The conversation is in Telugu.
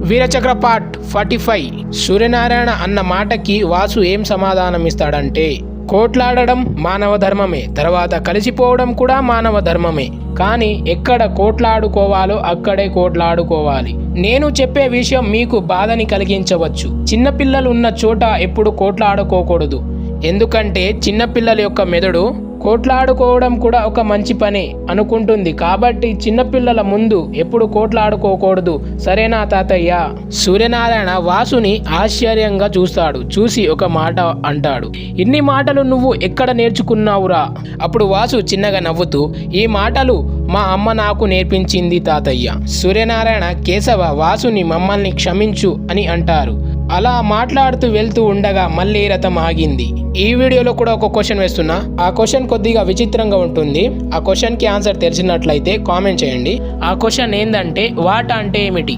వీరచక్ర పార్ట్ 45. సూర్యనారాయణ అన్న మాటకి వాసు ఏం సమాధానం ఇస్తాడంటే, కోట్లాడడం మానవ ధర్మమే, తర్వాత కలిసిపోవడం కూడా మానవ ధర్మమే, కానీ ఎక్కడ కోట్లాడుకోవాలో అక్కడే కోట్లాడుకోవాలి. నేను చెప్పే విషయం మీకు బాధని కలిగించవచ్చు. చిన్నపిల్లలు ఉన్న చోట ఎప్పుడు కోట్లాడుకోకూడదు. ఎందుకంటే చిన్నపిల్లల యొక్క మెదడు కోట్లాడుకోవడం కూడా ఒక మంచి పనే అనుకుంటుంది. కాబట్టి చిన్నపిల్లల ముందు ఎప్పుడు కోట్లాడుకోకూడదు, సరేనా తాతయ్య? సూర్యనారాయణ వాసుని ఆశ్చర్యంగా చూస్తాడు. చూసి ఒక మాట అంటాడు, ఇన్ని మాటలు నువ్వు ఎక్కడ నేర్చుకున్నావురా? అప్పుడు వాసు చిన్నగా నవ్వుతూ, ఈ మాటలు మా అమ్మ నాకు నేర్పించింది తాతయ్య. సూర్యనారాయణ, కేశవ, వాసుని మమ్మల్ని క్షమించు అని అంటారు. అలా మాట్లాడుతూ వెళ్తూ ఉండగా మళ్ళీ రథం ఆగింది. ఈ వీడియోలో కూడా ఒక క్వశ్చన్ వేస్తున్నా. ఆ క్వశ్చన్ కొద్దిగా విచిత్రంగా ఉంటుంది. ఆ క్వశ్చన్కి ఆన్సర్ తెలిసినట్లయితే కామెంట్ చేయండి. ఆ క్వశ్చన్ ఏంటంటే, వాట అంటే ఏమిటి?